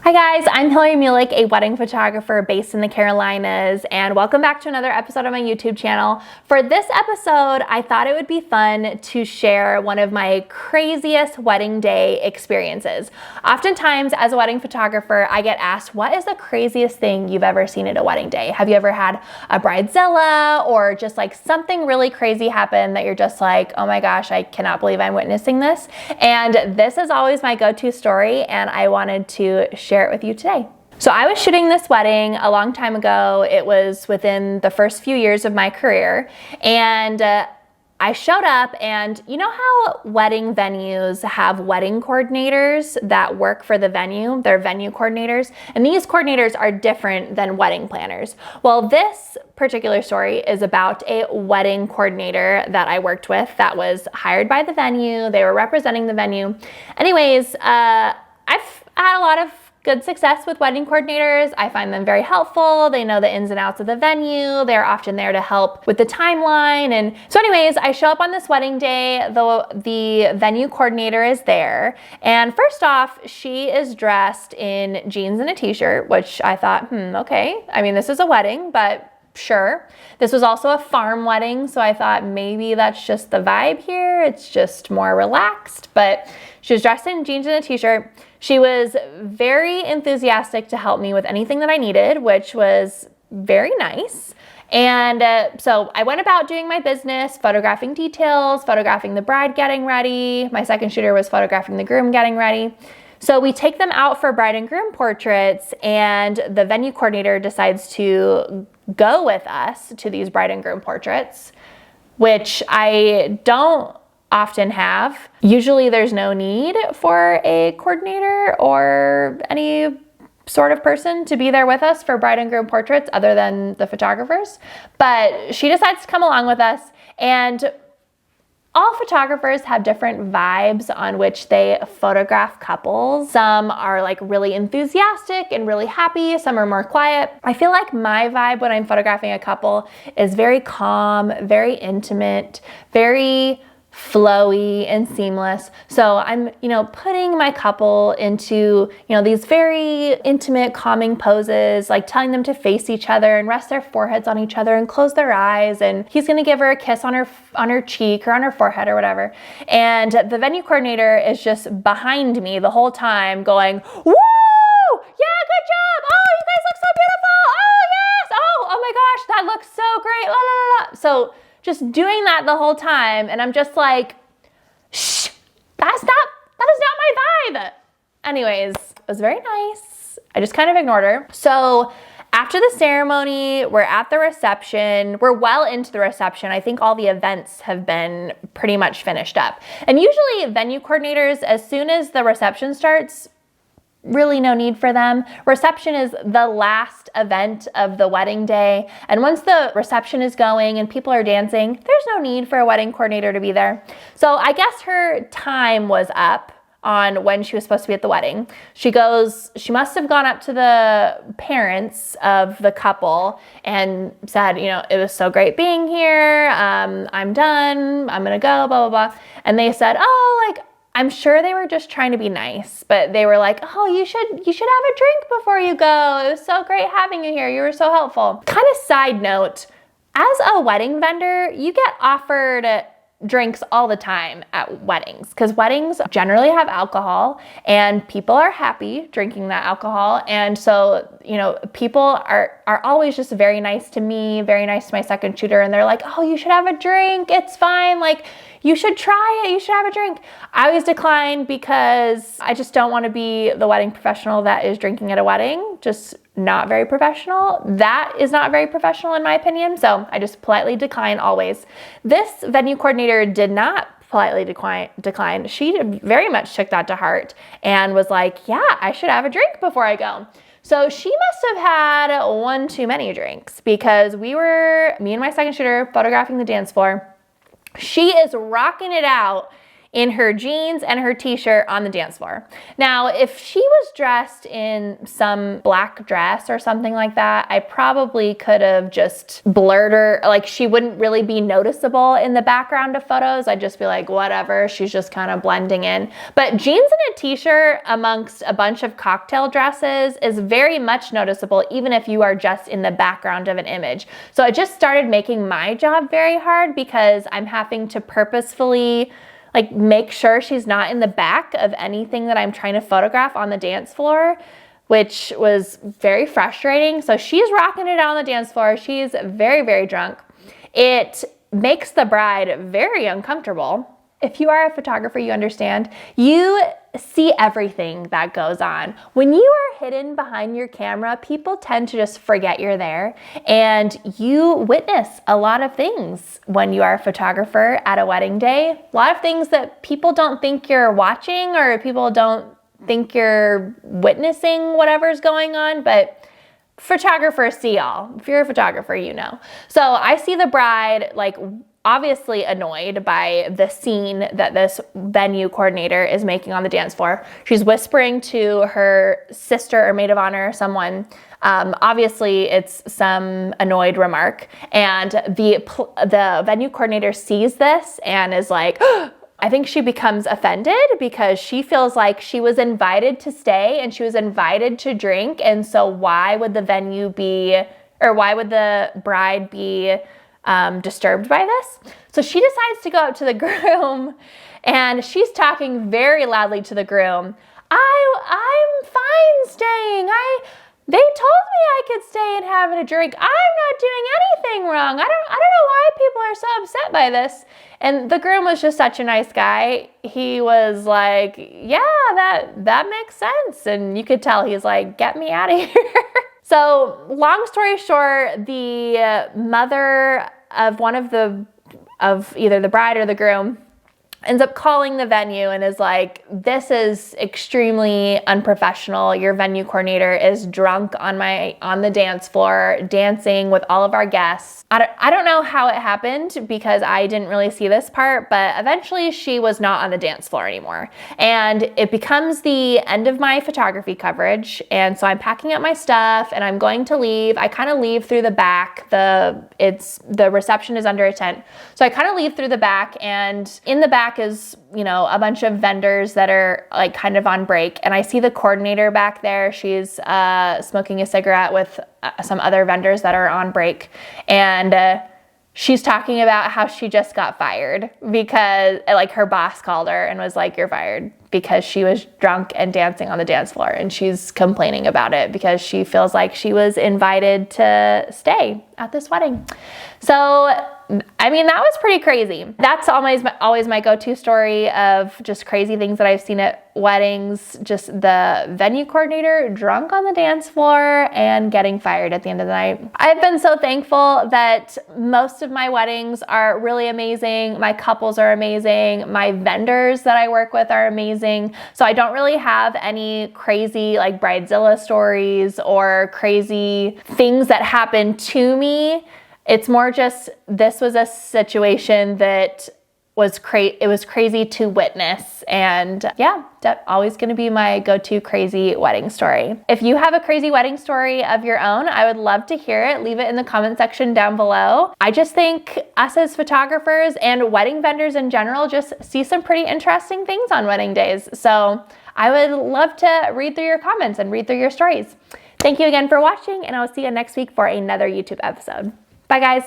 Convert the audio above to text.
Hi guys, I'm Hillary Mulick, a wedding photographer based in the Carolinas, and welcome back to another episode of my YouTube channel. For this episode, I thought it would be fun to share one of my craziest wedding day experiences. Oftentimes, as a wedding photographer, I get asked, what is the craziest thing you've ever seen at a wedding day? Have you ever had a bridezilla or just like something really crazy happen that you're just like, oh my gosh, I cannot believe I'm witnessing this? And this is always my go-to story, and I wanted to share it with you today. So I was shooting this wedding a long time ago. It was within the first few years of my career, and I showed up, and you know how wedding venues have wedding coordinators that work for the venue? They're venue coordinators, and these coordinators are different than wedding planners. Well, this particular story is about a wedding coordinator that I worked with that was hired by the venue. They were representing the venue. Anyways, I've had a lot of good success with wedding coordinators. I find them very helpful. They know the ins and outs of the venue. They're often there to help with the timeline. And so anyways, I show up on this wedding day. The venue coordinator is there. And first off, she is dressed in jeans and a t-shirt, which I thought, okay. I mean, this is a wedding, but sure. This was also a farm wedding, so I thought maybe that's just the vibe here. It's just more relaxed, but she was dressed in jeans and a t-shirt. She was very enthusiastic to help me with anything that I needed, which was very nice. And so I went about doing my business, photographing details, photographing the bride getting ready. My second shooter was photographing the groom getting ready. So we take them out for bride and groom portraits, and the venue coordinator decides to go with us to these bride and groom portraits, which I don't often have. Usually there's no need for a coordinator or any sort of person to be there with us for bride and groom portraits other than the photographers. But she decides to come along with us, and all photographers have different vibes on which they photograph couples. Some are like really enthusiastic and really happy. Some are more quiet. I feel like my vibe when I'm photographing a couple is very calm, very intimate, very flowy and seamless. So I'm, putting my couple into, these very intimate, calming poses, like telling them to face each other and rest their foreheads on each other and close their eyes. And he's going to give her a kiss on her cheek or on her forehead or whatever. And the venue coordinator is just behind me the whole time going, woo! Yeah, good job. Oh, you guys look so beautiful. Oh, yes. Oh my gosh, that looks so great. La, la, la, la. So just doing that the whole time, and I'm just like, shh, that is not my vibe. Anyways, it was very nice. I just kind of ignored her. So after the ceremony, we're at the reception. We're well into the reception. I think all the events have been pretty much finished up. And usually venue coordinators, as soon as the reception starts, really no need for them. Reception is the last event of the wedding day. And once the reception is going and people are dancing, there's no need for a wedding coordinator to be there. So I guess her time was up on when she was supposed to be at the wedding. She must have gone up to the parents of the couple and said, it was so great being here. I'm done. I'm going to go, blah, blah, blah. And they said, I'm sure they were just trying to be nice, but they were like, oh, you should have a drink before you go. It was so great having you here. You were so helpful. Kind of side note, as a wedding vendor, you get offered drinks all the time at weddings because weddings generally have alcohol and people are happy drinking that alcohol. And so, people are always just very nice to me, very nice to my second shooter. And they're like, oh, you should have a drink. It's fine. Like, you should try it. You should have a drink. I always decline because I just don't want to be the wedding professional that is drinking at a wedding. Just not very professional. That is not very professional in my opinion. So I just politely decline always. This venue coordinator did not politely decline. She very much took that to heart and was like, yeah, I should have a drink before I go. So she must have had one too many drinks because me and my second shooter photographing the dance floor. She is rocking it out in her jeans and her t-shirt on the dance floor. Now, if she was dressed in some black dress or something like that, I probably could have just blurred her, like she wouldn't really be noticeable in the background of photos. I'd just be like, whatever, she's just kind of blending in. But jeans and a t-shirt amongst a bunch of cocktail dresses is very much noticeable, even if you are just in the background of an image. So it just started making my job very hard because I'm having to purposefully like make sure she's not in the back of anything that I'm trying to photograph on the dance floor, which was very frustrating. So she's rocking it on the dance floor. She's very, very drunk. It makes the bride very uncomfortable. If you are a photographer, you understand. You see everything that goes on. When you are hidden behind your camera, people tend to just forget you're there, and you witness a lot of things when you are a photographer at a wedding day. A lot of things that people don't think you're watching, or people don't think you're witnessing whatever's going on, but photographers see all. If you're a photographer, you know. So I see the bride like obviously annoyed by the scene that this venue coordinator is making on the dance floor. She's whispering to her sister or maid of honor or someone. Obviously, it's some annoyed remark. And the venue coordinator sees this and is like, I think she becomes offended because she feels like she was invited to stay and she was invited to drink. And so why would the venue be, or why would the bride be disturbed by this? So she decides to go up to the groom and she's talking very loudly to the groom. I'm fine staying. They told me I could stay and have a drink. I'm not doing anything wrong. I don't know why people are so upset by this. And the groom was just such a nice guy. He was like, yeah, that makes sense. And you could tell he's like, get me out of here. So long story short, the mother of of either the bride or the groom ends up calling the venue and is like, this is extremely unprofessional. Your venue coordinator is drunk on the dance floor, dancing with all of our guests. I don't know how it happened because I didn't really see this part, but eventually she was not on the dance floor anymore. And it becomes the end of my photography coverage. And so I'm packing up my stuff and I'm going to leave. I kind of leave through the back. The reception is under a tent. So I kind of leave through the back, and in the back is, you know, a bunch of vendors that are like kind of on break. And I see the coordinator back there. She's smoking a cigarette with some other vendors that are on break. And she's talking about how she just got fired because like her boss called her and was like, you're fired because she was drunk and dancing on the dance floor. And she's complaining about it because she feels like she was invited to stay at this wedding. So I mean, that was pretty crazy. That's always my go-to story of just crazy things that I've seen at weddings. Just the venue coordinator drunk on the dance floor and getting fired at the end of the night. I've been so thankful that most of my weddings are really amazing. My couples are amazing. My vendors that I work with are amazing. So I don't really have any crazy like Bridezilla stories or crazy things that happen to me. It's more just, this was a situation that it was crazy to witness. And yeah, that's always going to be my go-to crazy wedding story. If you have a crazy wedding story of your own, I would love to hear it. Leave it in the comment section down below. I just think us as photographers and wedding vendors in general just see some pretty interesting things on wedding days. So I would love to read through your comments and read through your stories. Thank you again for watching, and I'll see you next week for another YouTube episode. Bye guys.